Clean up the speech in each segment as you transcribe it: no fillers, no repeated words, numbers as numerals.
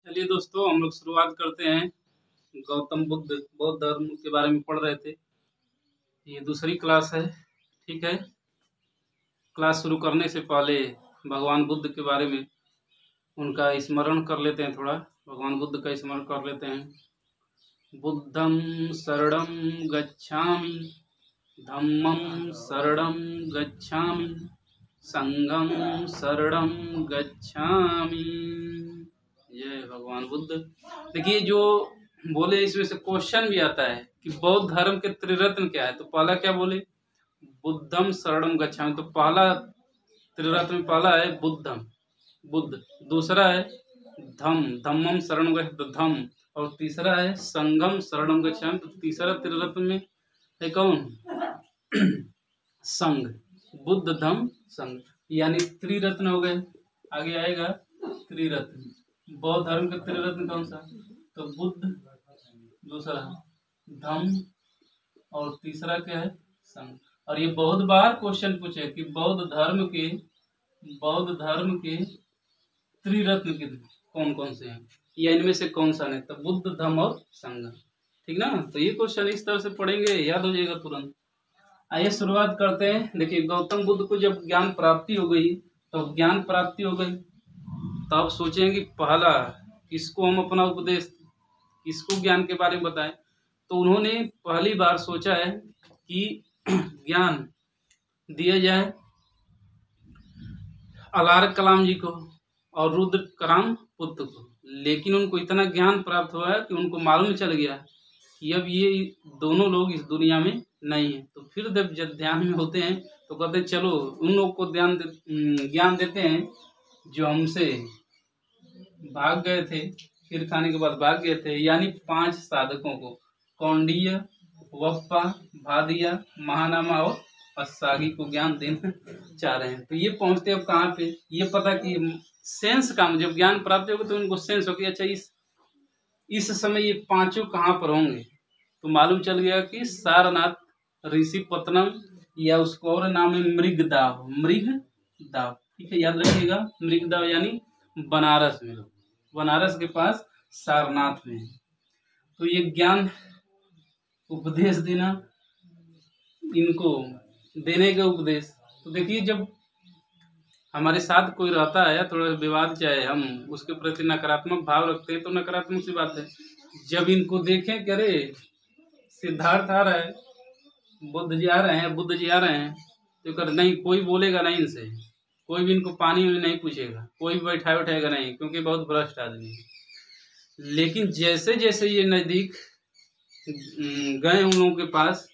चलिए दोस्तों, हम लोग शुरुआत करते हैं। गौतम बुद्ध बौद्ध धर्म के बारे में पढ़ रहे थे। ये दूसरी क्लास है। ठीक है। क्लास शुरू करने से पहले भगवान बुद्ध के बारे में उनका स्मरण कर लेते हैं। थोड़ा भगवान बुद्ध का स्मरण कर लेते हैं। बुद्धं शरणं गच्छामि, धम्मं शरणं गच्छामि, संघं शरणं गच्छामि। जय भगवान बुद्ध। देखिए, जो बोले इसमें से क्वेश्चन भी आता है कि बौद्ध धर्म के त्रिरत्न क्या है। तो पहला क्या बोले? बुद्धम शरणम गच्छामि। तो पहला त्रिरत्न में पहला है बुद्धम, बुद्ध। दूसरा है धम्मम शरणम गच्छामि, तो धम्म। और तीसरा है संघम शरणम गच्छामि। तो तीसरा त्रिरत्न में है कौन? संघ। बुद्ध धम्म संघ, यानी त्रिरत्न हो गए। आगे आएगा त्रिरत्न। बौद्ध धर्म के त्रिरत्न कौन सा? तो बुद्ध, दूसरा धम्म और तीसरा क्या है? संघ। और ये बहुत बार क्वेश्चन पूछे कि बौद्ध धर्म के त्रिरत्न के कौन कौन से हैं, या इनमें से कौन सा नहीं? तो बुद्ध, धम्म और संघ। ठीक ना? तो ये क्वेश्चन इस तरह से पढ़ेंगे, याद हो जाएगा तुरंत। आइए शुरुआत करते हैं। देखिए, गौतम बुद्ध को जब ज्ञान प्राप्ति हो गई, तो अब सोचेंगे कि पहला किसको हम अपना उपदेश, किसको ज्ञान के बारे में बताएं। तो उन्होंने पहली बार सोचा है कि ज्ञान दिया जाए अलार कलाम जी को और रुद्र कराम पुत्र को। लेकिन उनको इतना ज्ञान प्राप्त हुआ है कि उनको मालूम चल गया कि अब ये दोनों लोग इस दुनिया में नहीं है। तो फिर जब ध्यान में होते हैं तो कहते हैं चलो उन लोग को ज्ञान देते हैं जो हमसे भाग गए थे, खीर खाने के बाद भाग गए थे। यानी 5 साधकों को, कौंडिन्य, वप्पा, भादिया, महानामा और अस्सागी को ज्ञान देना चाह रहे हैं। तो ये पहुंचते अब कहाँ पे? ये पता कि सेंस काम, जब ज्ञान प्राप्त होगा तो उनको सेंस हो कि अच्छा इस समय ये पांचों कहाँ पर होंगे। तो मालूम चल गया कि सारनाथ, ऋषिपत्तनम, या उसको और नाम है मृगदाव। मृगदाव, ठीक है, याद रखिएगा। मृगदाव यानी बनारस में, बनारस के पास सारनाथ में। तो ये ज्ञान उपदेश देना, इनको देने का उपदेश। तो देखिए, जब हमारे साथ कोई रहता है, थोड़ा विवाद चाहे, हम उसके प्रति नकारात्मक भाव रखते हैं तो नकारात्मक सी बात है। जब इनको देखें कि अरे सिद्धार्थ आ रहा है, बुद्ध जी आ रहे हैं, तो कर नहीं, कोई बोलेगा नहीं इनसे, कोई भी इनको पानी में नहीं पूछेगा, कोई भी बैठाएगा नहीं, क्योंकि बहुत भ्रष्ट आदमी है। लेकिन जैसे जैसे ये नजदीक गए उन लोगों के पास,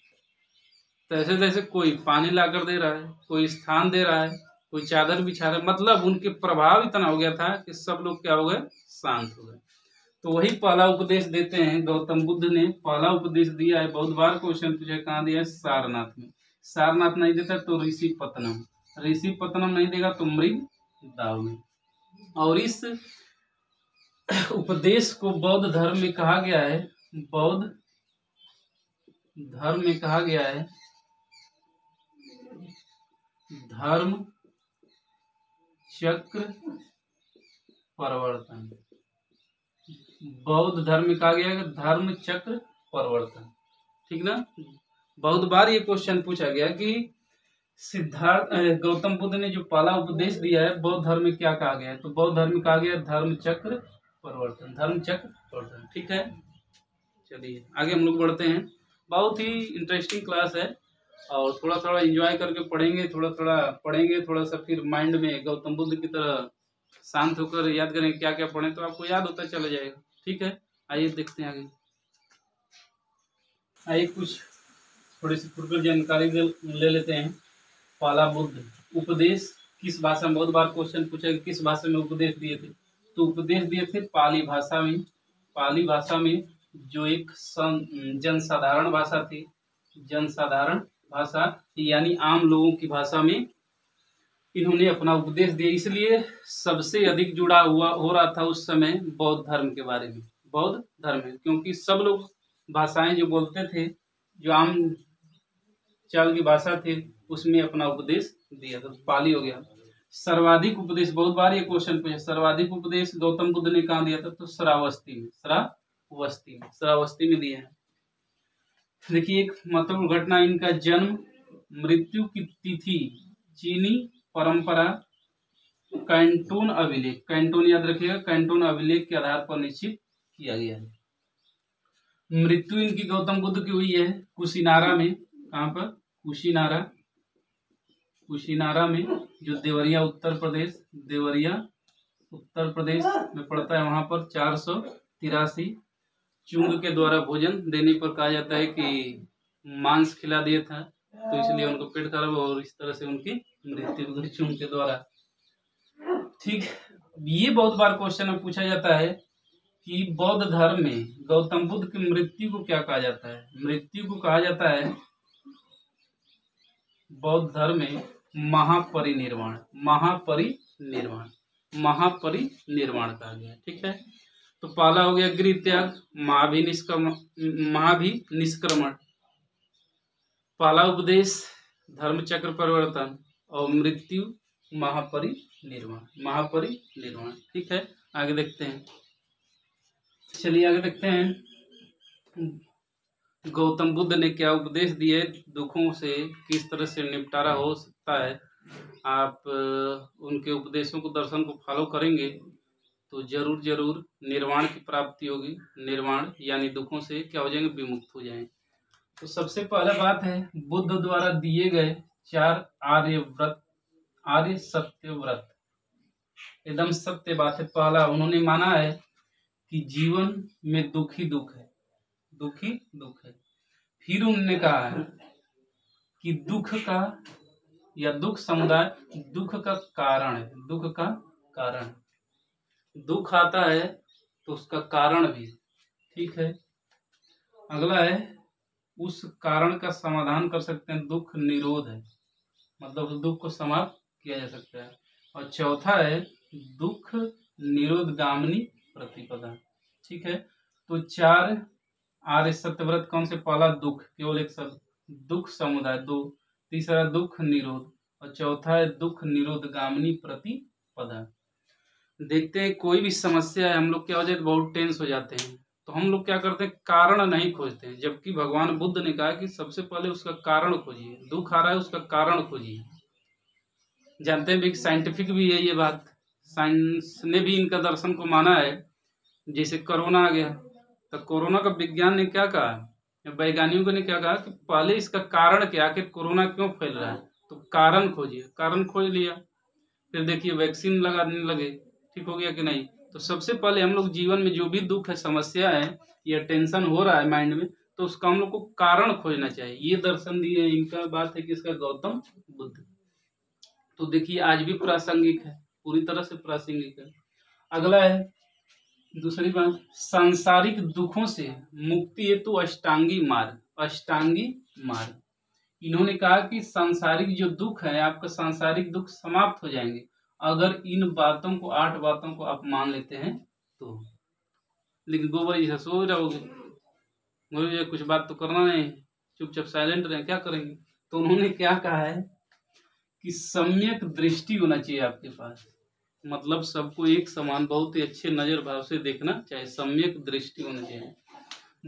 तैसे तैसे कोई पानी लाकर दे रहा है, कोई स्थान दे रहा है, कोई चादर बिछा रहा है। मतलब उनके प्रभाव इतना हो गया था कि सब लोग क्या हो गए? शांत हो गए। तो वही पहला उपदेश देते हैं। गौतम बुद्ध ने पहला उपदेश दिया है। बहुत बार क्वेश्चन पूछा, कहाँ दिया है? सारनाथ में। सारनाथ नहीं देता तो ऋषिपत्तनम, ऋषिपत्तनम नहीं देगा तो मृगदाव में। और इस उपदेश को बौद्ध धर्म में कहा गया है, बौद्ध धर्म में कहा गया है धर्म चक्र परिवर्तन। बौद्ध धर्म में कहा गया है धर्म चक्र परिवर्तन। ठीक ना? बहुत बार ये क्वेश्चन पूछा गया कि गौतम बुद्ध ने जो पहला उपदेश दिया है बौद्ध धर्म में, क्या कहा गया है? तो बौद्ध धर्म में कहा गया धर्म चक्र परिवर्तन, धर्म चक्र परिवर्तन। ठीक है, चलिए आगे हम लोग बढ़ते हैं। बहुत ही इंटरेस्टिंग क्लास है और थोड़ा थोड़ा एंजॉय करके पढ़ेंगे, थोड़ा सा फिर माइंड में गौतम बुद्ध की तरह शांत होकर याद करेंगे क्या क्या पढ़ें, तो आपको याद होता चला जाएगा। ठीक है, आइए देखते हैं आगे। आइए कुछ थोड़ी सी पूर्व जानकारी ले लेते हैं। पहला बुद्ध उपदेश किस भाषा में? बहुत बार क्वेश्चन पूछा कि किस भाषा में उपदेश दिए थे। तो उपदेश दिए थे पाली भाषा में। पाली भाषा में, जो एक जनसाधारण भाषा थी, जनसाधारण भाषा यानी आम लोगों की भाषा में इन्होंने अपना उपदेश दिया। इसलिए सबसे अधिक जुड़ा हुआ हो रहा था उस समय बौद्ध धर्म के बारे में, बौद्ध धर्म में, क्योंकि सब लोग भाषाएं जो बोलते थे, जो आम चाल की भाषा थी, उसमें अपना उपदेश दिया। तो पाली हो गया। सर्वाधिक उपदेश, बहुत बार ये क्वेश्चन पूछा, सर्वाधिक उपदेश गौतम बुद्ध ने कहाँ दिया था? तो श्रावस्ती में, श्रावस्ती में दिया है। देखिए एक महत्वपूर्ण घटना, इनका जन्म, मृत्यु की तिथि चीनी परंपरा कैंटोन अभिलेख, कैंटोन याद रखिएगा, कैंटोन अभिलेख के आधार पर निश्चित किया गया है। मृत्यु इनकी गौतम बुद्ध की हुई है कुशीनारा में। कहाँ पर? कुशीनारा में, जो देवरिया उत्तर प्रदेश में पड़ता है। वहां पर 483 चुंग के द्वारा भोजन देने पर कहा जाता है कि मांस खिला दिया था, तो इसलिए उनको पेट खराब और इस तरह से उनकी मृत्यु हो गई चुंग के द्वारा। ठीक, ये बहुत बार क्वेश्चन में पूछा जाता है कि बौद्ध धर्म में गौतम बुद्ध की मृत्यु को क्या कहा जाता है? मृत्यु को कहा जाता है बौद्ध धर्म में महापरिनिर्वाण कहा गया। ठीक है, तो पहला हो गया गृह त्याग, महाभिनिष्क्रमण, पहला उपदेश धर्म चक्र परिवर्तन, और मृत्यु महापरिनिर्वाण। ठीक है, आगे देखते हैं। चलिए आगे देखते हैं गौतम बुद्ध ने क्या उपदेश दिए, दुखों से किस तरह से निपटारा हो सकता है। आप उनके उपदेशों को, दर्शन को फॉलो करेंगे तो जरूर निर्वाण की प्राप्ति होगी। निर्वाण यानी दुखों से क्या हो जाएंगे? विमुक्त हो जाएंगे। तो सबसे पहला बात है, बुद्ध द्वारा दिए गए 4 आर्य सत्य व्रत, एकदम सत्य बात है। पहला, उन्होंने माना है कि जीवन में दुख ही दुख है। फिर उन्होंने कहा है कि दुख का या दुख समुदाय दुख का कारण है। दुख आता है तो उसका कारण भी। ठीक है, अगला है उस कारण का समाधान कर सकते हैं, दुख निरोध है, मतलब उस दुख को समाप्त किया जा सकता है। और चौथा है दुख निरोधगामिनी प्रतिपदा। ठीक है, तो 4 आर्य सत्यव्रत कौन से? पहला दुख, केवल एक शब्द दुख समुदाय 2, तीसरा दुख निरोध, और चौथा है दुख निरोधगामिनी प्रतिपदा। देखते हैं कोई भी समस्या है, हम लोग क्या हो जाते, बहुत टेंस हो जाते हैं, तो हम लोग क्या करते हैं, कारण नहीं खोजते हैं, जबकि भगवान बुद्ध ने कहा कि सबसे पहले उसका कारण खोजिए। दुख आ रहा है, उसका कारण खोजिए। जानते हैं भी, साइंटिफिक भी है ये बात, साइंस ने भी इनका दर्शन को माना है। जैसे कोरोना आ गया, तो कोरोना का विज्ञान ने क्या कहा, वैज्ञानिकों ने क्या कहा कि पहले इसका कारण क्या, आखिर कोरोना क्यों फैल रहा है, तो कारण खोजिए। कारण खोज लिया, फिर देखिए वैक्सीन लगाने लगे, ठीक हो गया कि नहीं। तो सबसे पहले हम लोग जीवन में जो भी दुख है, समस्या है या टेंशन हो रहा है माइंड में, तो उसका हम लोग को कारण खोजना चाहिए। ये दर्शन दिए इनका बात है कि इसका गौतम बुद्ध। तो देखिए आज भी प्रासंगिक है, पूरी तरह से प्रासंगिक है। अगला है दूसरी बात, सांसारिक दुखों से मुक्ति हेतु अष्टांगी मार्ग। इन्होंने कहा कि सांसारिक जो दुख है, आपका सांसारिक दुख समाप्त हो जाएंगे अगर इन बातों को, 8 बातों को आप मान लेते हैं तो। लेकिन गोबर जी सो रहोगे, मुझे कुछ बात तो करना नहीं, चुपचाप साइलेंट रहे, क्या करेंगे। तो उन्होंने क्या कहा है कि सम्यक दृष्टि होना चाहिए आपके पास, मतलब सबको एक समान, बहुत ही अच्छे नजर भाव से देखना चाहिए, सम्यक दृष्टि होना चाहिए।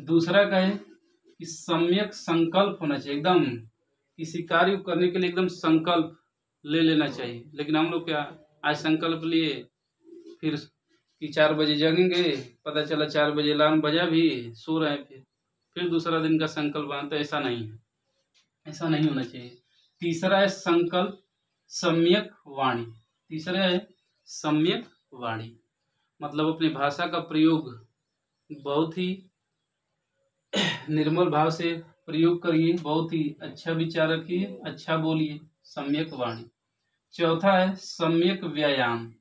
दूसरा का है कि सम्यक संकल्प होना चाहिए, एकदम किसी कार्य को करने के लिए एकदम संकल्प ले लेना चाहिए। लेकिन हम लोग क्या, आज संकल्प लिए, फिर कि 4 बजे जगेंगे, पता चला 4 बजे अलार्म बजा भी, सो रहे हैं, फिर दूसरा दिन का संकल्प बनाते। ऐसा नहीं है, ऐसा नहीं होना चाहिए। तीसरा है संकल्प सम्यक वाणी। मतलब अपनी भाषा का प्रयोग बहुत ही निर्मल भाव से प्रयोग करिए, बहुत ही अच्छा विचार रखिए, अच्छा बोलिए, सम्यक वाणी। चौथा है सम्यक व्यायाम।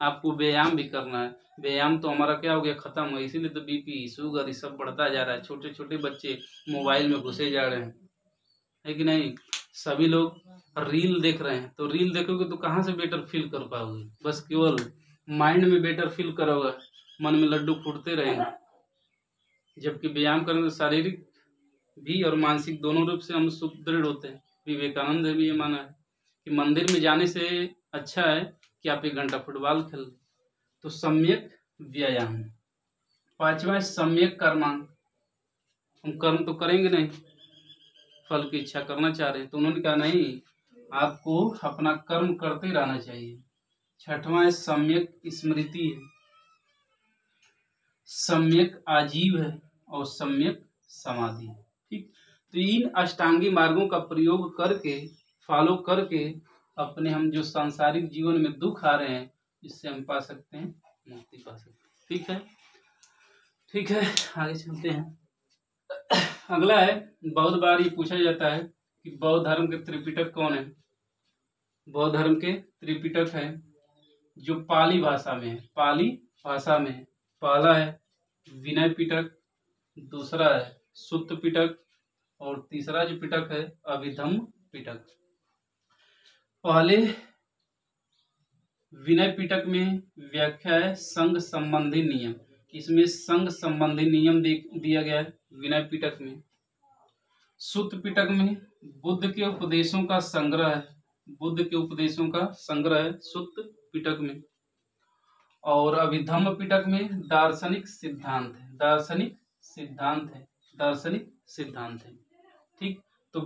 आपको व्यायाम भी करना है। व्यायाम तो हमारा क्या हो गया, खत्म है, इसीलिए तो बीपी शुगर ये सब बढ़ता जा रहा है। छोटे छोटे बच्चे मोबाइल में घुसे जा रहे हैं, है कि नहीं। सभी लोग रील देख रहे हैं, तो रील देखोगे तो कहाँ से बेटर फील कर पाओगे, बस केवल माइंड में बेटर फील करोगे, मन में लड्डू फूटते रहेंगे। जबकि व्यायाम करने से शारीरिक भी और मानसिक दोनों रूप से हम सुदृढ़ होते हैं। विवेकानंद ने भी ये माना है कि मंदिर में जाने से अच्छा है कि आप 1 घंटा फुटबॉल खेल। तो सम्यक व्यायाम। 5वां है सम्यक कर्मांग। हम कर्म तो करेंगे नहीं, फल की इच्छा करना चाह रहे हैं, तो उन्होंने कहा नहीं, आपको अपना कर्म करते रहना चाहिए। 6वां है सम्यक स्मृति है, सम्यक आजीव है और सम्यक समाधि। ठीक, तो इन अष्टांगी मार्गों का प्रयोग करके, फॉलो करके अपने हम जो सांसारिक जीवन में दुख आ रहे हैं, इससे हम पा सकते हैं, मुक्ति पा सकते हैं। ठीक है, ठीक है, आगे चलते हैं। अगला है, बौद्ध बार ये पूछा जाता है कि बौद्ध धर्म के त्रिपिटक कौन है। बौद्ध धर्म के त्रिपिटक है जो पाली भाषा में है, पाली भाषा में है। पहला है विनय पिटक, दूसरा है सुत्त पिटक और तीसरा जो पिटक है अभिधम्म पिटक। पहले विनय पिटक में व्याख्या है संघ संबंधी नियम, इसमें संघ संबंधी नियम दिया गया है विनय पिटक में। सुत्त पिटक में बुद्ध के उपदेशों का संग्रह है, बुद्ध के उपदेशों का संग्रह है सुत्त पिटक में। और अभिधम्म पिटक में दार्शनिक सिद्धांत है, दार्शनिक सिद्धांत है, दार्शनिक सिद्धांत है। ठीक, तो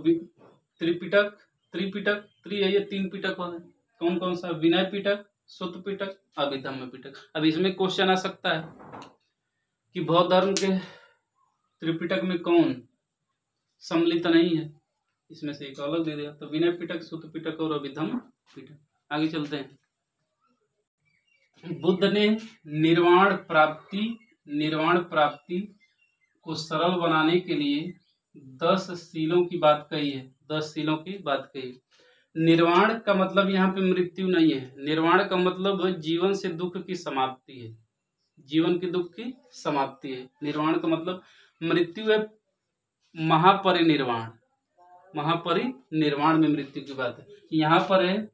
त्रिपिटक, त्रिपिटक, है ये 3 पिटक है। कौन कौन सा? विनय पिटक, सुत्त पिटक, अभिधम्म पिटक। अब इसमें क्वेश्चन आ सकता है कि बौद्ध धर्म के त्रिपिटक में कौन सम्मिलित नहीं है, इसमें से एक अलग दे दिया। तो विनय पिटक, सुत्त पिटक और अभिधम्म पिटक। आगे चलते हैं। बुद्ध ने निर्वाण प्राप्ति को सरल बनाने के लिए 10 शीलों की बात कही है, 10 शीलों की बात कही। निर्वाण का मतलब यहाँ पे मृत्यु नहीं है, निर्वाण का मतलब जीवन से दुख की समाप्ति है, जीवन के दुख की समाप्ति है। निर्वाण का मतलब मृत्यु है, महापरिनिर्वाण, महापरिनिर्वाण में मृत्यु की बात है। यहाँ पर है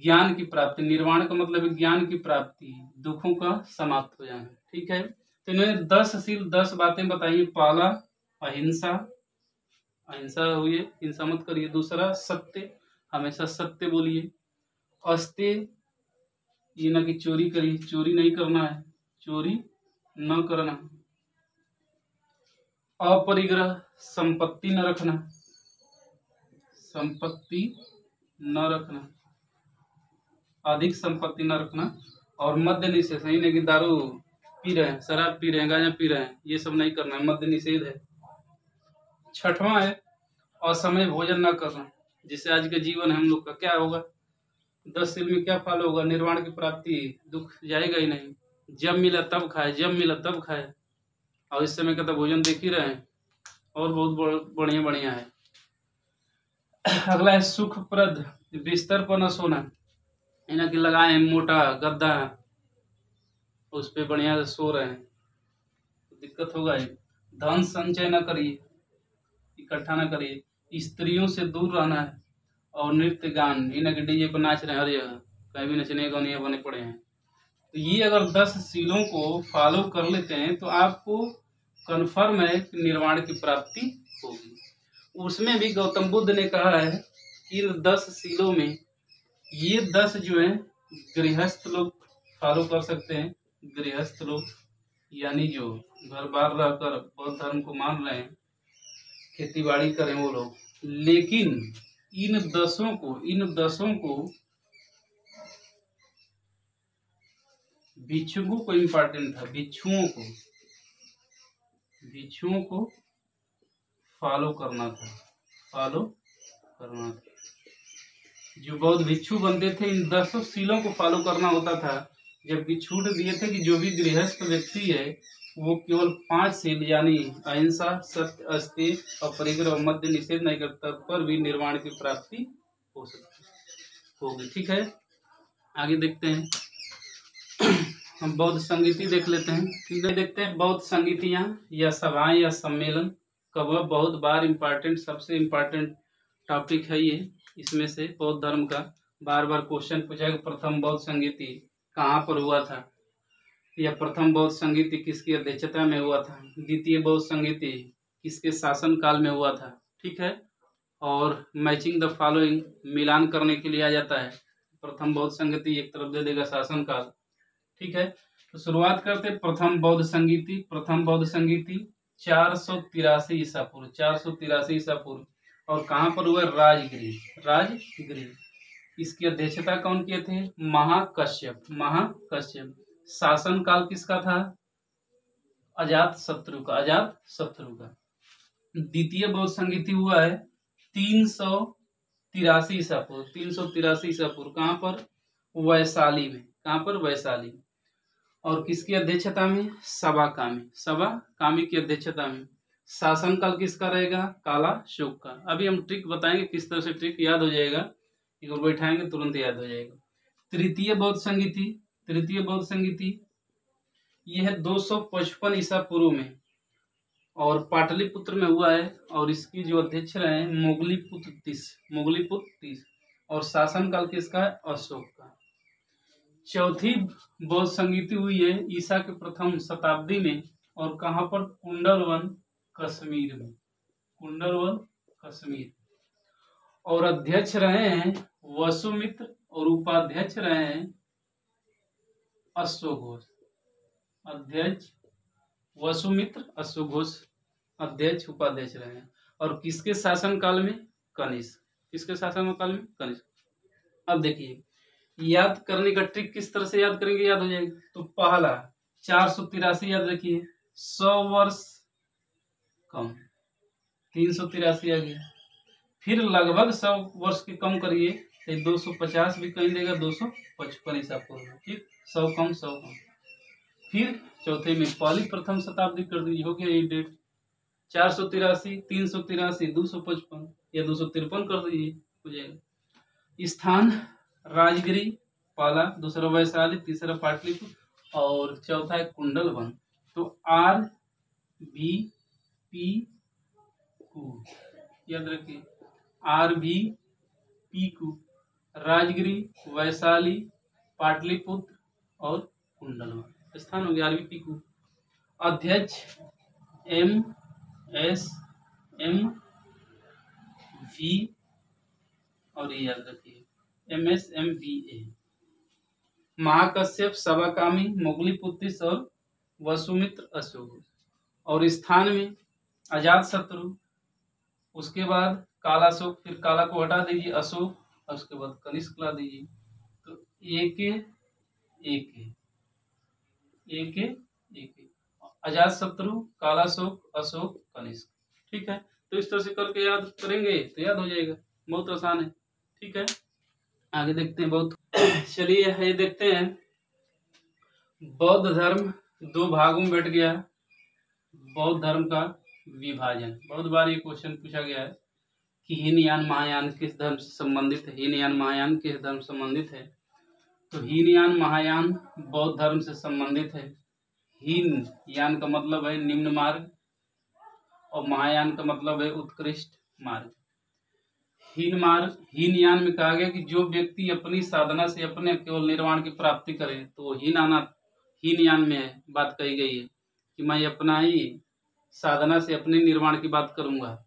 ज्ञान की प्राप्ति, निर्वाण का मतलब ज्ञान की प्राप्ति, दुखों का समाप्त हो जाना। ठीक है, तो इन्होंने 10 शील, 10 बातें बताई। पहला अहिंसा, अहिंसा हुई, हिंसा मत करिए। दूसरा सत्य, हमेशा सत्य बोलिए। अस्तेय, ये ना कि चोरी करिए, चोरी नहीं करना है, चोरी न करना। अपरिग्रह, संपत्ति न रखना, संपत्ति न रखना, अधिक संपत्ति न रखना। और मद्य निषेध, सही नहीं कि दारू पी रहे हैं, शराब पी रहे हैं, गांजा पी रहे हैं, ये सब नहीं करना है, मद्य निषेध है। 6वां है असमय भोजन न करना, जिससे आज का जीवन है हम लोग का क्या होगा, 10 शील में क्या फॉलो होगा, निर्वाण की प्राप्ति, दुख जाएगा ही नहीं। जब मिला तब खाए, जब मिला तब खाए, और इस समय का तो भोजन देख ही रहे हैं, और बहुत बढ़िया बढ़िया है। अगला है सुखप्रद, बिस्तर पर न सोना, इन्हें कि लगाए मोटा गद्दा, उस पे बढ़िया से सो रहे हैं, तो दिक्कत होगा ही। धन संचय न करिए, इकट्ठा न करिए। स्त्रियों से दूर रहना है। और नृत्य गान, इन्हें कि डीजे पर नाच रहे हैं हर जगह, कहीं भी नचने गाने बने पड़े हैं। तो ये अगर 10 शीलों को फॉलो कर लेते हैं तो आपको कन्फर्म है कि निर्वाण की प्राप्ति होगी। उसमें भी गौतम बुद्ध ने कहा है कि 10 शीलों में ये 10 जो है गृहस्थ लोग फॉलो कर सकते हैं, गृहस्थ लोग यानी जो घर बार रहकर बौद्ध धर्म को मान रहे हैं, खेती बाड़ी करें वो लोग। लेकिन इन 10 को भिक्षुओं को इम्पोर्टेंट था, भिक्षुओं को फॉलो करना था, जो बौद्ध भिक्षु बनते थे इन 10 शीलों को फॉलो करना होता था। जबकि छूट दिए थे कि जो भी गृहस्थ व्यक्ति है वो केवल 5 शील यानी अहिंसा, सत्य, अस्तेय, अपरिग्रह और मद्य निषेध नहीं करता, पर भी निर्वाण की प्राप्ति हो सकती होगी। ठीक है, आगे देखते हैं। हम बौद्ध संगीति देख लेते हैं। ठीक है, देखते हैं बौद्ध संगीतियाँ या सभाएं या सम्मेलन कब, बहुत बार इम्पोर्टेंट, सबसे इम्पोर्टेंट टॉपिक है ये। इसमें से बौद्ध धर्म का बार बार क्वेश्चन पूछा कि प्रथम बौद्ध संगीति कहाँ पर हुआ था, या प्रथम बौद्ध संगीति किसकी अध्यक्षता में हुआ था, द्वितीय बौद्ध संगीति किसके शासन काल में हुआ था। ठीक है, और मैचिंग द फॉलोइंग, मिलान करने के लिए आ जाता है। प्रथम बौद्ध संगति एक तरफ दे देगा शासन काल। ठीक है, तो शुरुआत करते प्रथम बौद्ध संगीति। प्रथम बौद्ध संगीति 483 ईसा पूर्व, 483 ईसा पूर्व। और कहाँ पर हुआ? राजगृह, राजगृह। इसकी अध्यक्षता कौन किए थे? महाकश्यप, महाकश्यप। शासन काल किसका था? अजात शत्रु का, अजात शत्रु का। द्वितीय बौद्ध संगीति हुआ है 383 ईसा पूर्व, 383 ईसा पूर्व। कहाँ पर? वैशाली में। कहाँ पर? वैशाली। और किसकी अध्यक्षता में? सबा कामी, सबा कामी की अध्यक्षता में। शासन काल किसका रहेगा? कालाशोक का। अभी हम ट्रिक बताएंगे किस तरह से ट्रिक याद हो जाएगा, एक बार बैठाएंगे तुरंत याद हो जाएगा। तृतीय बौद्ध संगीति, तृतीय बौद्ध संगीति यह है 255 ईसा पूर्व में और पाटलिपुत्र में हुआ है। और इसकी जो अध्यक्ष रहे मोगलीपुत्र तीस, मोगलीपुत्र तीस। और शासन काल किसका है? अशोक का। चौथी बौद्ध संगीति हुई है ईसा के प्रथम शताब्दी में। और कहाँ पर? कुंडलवन, कश्मीर में, कुंडलवन, कश्मीर। और अध्यक्ष रहे हैं वसुमित्र और उपाध्यक्ष रहे हैं अश्वघोष। अध्यक्ष वसुमित्र, अश्वघोष अध्यक्ष उपाध्यक्ष रहे हैं। और किसके शासन काल में? कनिष्क। किसके शासन काल में? कनिष्क। अब देखिए याद करने का ट्रिक किस तरह से याद करेंगे, याद हो जाएगा। तो पहला 483 याद रखिए, 100 वर्ष कम, 383 आ गया। फिर लगभग 100 वर्ष के कम करिए तो 250 भी कहीं देगा, 255 ईसा पूर्व। ठीक, 100 कम, 100 कम। फिर चौथे में पहली प्रथम शताब्दी कर दीजिए, हो गया ये डेट। 483, 383, 255 या 253 कर दीजिए, हो जाएगा। स्थान राजगिरी पहला, दूसरा वैशाली, तीसरा पाटलिपुत्र और चौथा है कुंडलवन। तो RVPQ याद रखिए, RVPQ, राजगिरी, वैशाली, पाटलिपुत्र और कुंडलवन स्थान हो गया RVPQ। अध्यक्ष MSMV और ये याद रखिए MSMVA। महाकश्यप, सबाकामी, मोगलीपुत्र और वसुमित्र, अशोक। और स्थान में अजात शत्रु, उसके बाद कालाशोक, फिर काला को हटा दीजिए, अशोक, और उसके बाद कनिष्क ला दीजिए। तो एक अजात शत्रु, कालाशोक, अशोक, कनिष्क। ठीक है, तो इस तरह से करके याद करेंगे तो याद हो जाएगा, बहुत आसान है। ठीक है, आगे देखते हैं। बहुत चलिए ये देखते हैं, बौद्ध धर्म दो भागों में बैठ गया। बौद्ध धर्म का विभाजन, बहुत बार ये क्वेश्चन पूछा गया है कि हीनयान महायान किस धर्म से संबंधित है, हीनयान महायान किस धर्म से संबंधित है। तो हीनयान महायान बौद्ध धर्म से संबंधित है। हीन यान का मतलब है निम्न मार्ग और महायान का मतलब है उत्कृष्ट मार्ग। हीनयान में कहा गया कि जो व्यक्ति अपनी साधना से अपने केवल निर्वाण की प्राप्ति करे तो हीनयान में बात कही गई है कि मैं अपना ही साधना से अपने निर्वाण की बात करूंगा।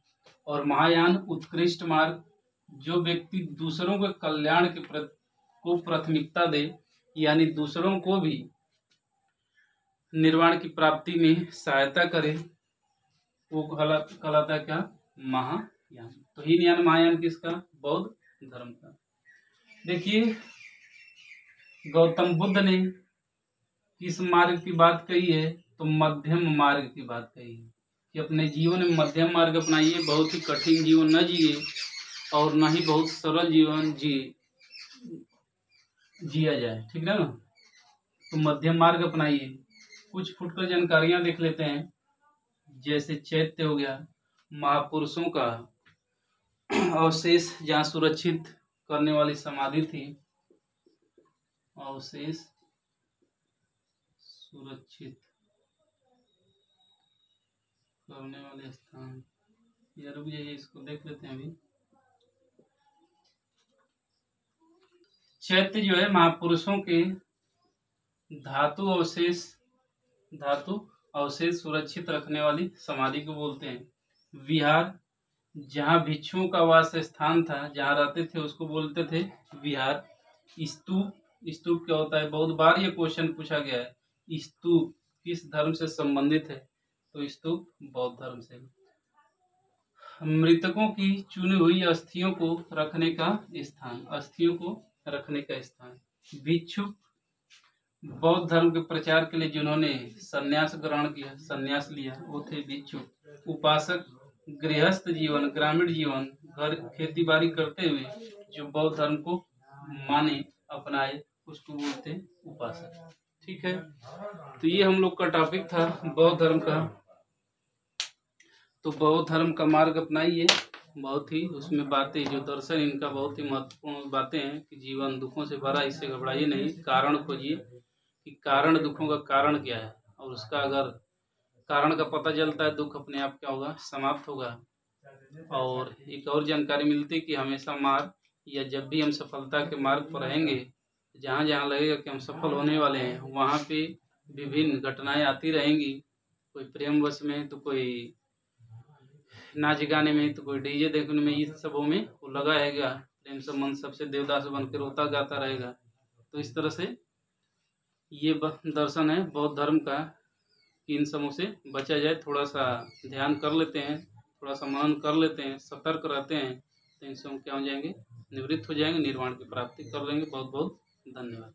और महायान उत्कृष्ट मार्ग, जो व्यक्ति दूसरों के कल्याण को प्राथमिकता दे, यानी दूसरों को भी निर्वाण की प्राप्ति में सहायता करे, वो कहलाता है क्या? महायान। तो हीनयान महायान किसका? बौद्ध धर्म का। देखिए गौतम बुद्ध ने किस मार्ग की बात कही है? तो मध्यम मार्ग की बात कही है कि अपने जीवन में मध्यम मार्ग अपनाइए, बहुत ही कठिन जीवन न जिए और न ही बहुत सरल जीवन जिया जाए। ठीक है ना, तो मध्यम मार्ग अपनाइए। कुछ फुटकर जानकारियां देख लेते हैं, जैसे चैत्य हो गया, महापुरुषों का अवशेष जहाँ सुरक्षित करने वाली समाधि थी, अवशेष सुरक्षित करने वाले स्थान, या रुक जाइए इसको देख लेते हैं अभी। चैत्य जो है महापुरुषों के धातु अवशेष सुरक्षित रखने वाली समाधि को बोलते हैं। विहार जहाँ भिक्षुओं का वास स्थान था, जहाँ रहते थे, उसको बोलते थे विहार। स्तूप, स्तूप क्या होता है? बहुत बार ये क्वेश्चन पूछा गया है। स्तूप किस धर्म से संबंधित है? तो स्तूप बौद्ध धर्म से। मृतकों की चुनी हुई अस्थियों को रखने का स्थान, अस्थियों को रखने का स्थान। भिक्षुक, बौद्ध धर्म के प्रचार के लिए जिन्होंने संन्यास ग्रहण किया, संन्यास लिया, वो थे भिक्षुक। उपासक, गृहस्थ जीवन, ग्रामीण जीवन, घर खेती बाड़ी करते हुए जो बौद्ध धर्म को माने, अपनाए, उसको बोलते उपासक। ठीक है, तो ये हम लोग का टॉपिक था बौद्ध धर्म का। तो बौद्ध धर्म का मार्ग अपनाइए। बहुत ही उसमें बातें, जो दर्शन इनका बहुत ही महत्वपूर्ण बातें हैं कि जीवन दुखों से भरा, इससे घबराइए नहीं, कारण खोजिए कि कारण, दुखों का कारण क्या है, और उसका अगर कारण का पता चलता है, दुख अपने आप क्या होगा? समाप्त होगा। और एक और जानकारी मिलती है कि हमेशा मार्ग, या जब भी हम सफलता के मार्ग पर रहेंगे, जहाँ जहाँ लगेगा कि हम सफल होने वाले हैं, वहाँ पे विभिन्न घटनाएं आती रहेंगी। कोई प्रेम वश में, तो कोई नाच गाने में, तो कोई डीजे देखने में, इस सबों में वो लगा रहेगा। प्रेम संबंध सबसे देवदास बन के रोता गाता रहेगा। तो इस तरह से ये दर्शन है बौद्ध धर्म का कि इन सबों से बचा जाए। थोड़ा सा ध्यान कर लेते हैं, थोड़ा सा मनन कर लेते हैं, सतर्क रहते हैं, तो इनसे हम क्या हो जाएंगे? निवृत्त हो जाएंगे, निर्वाण की प्राप्ति कर लेंगे। बहुत बहुत धन्यवाद।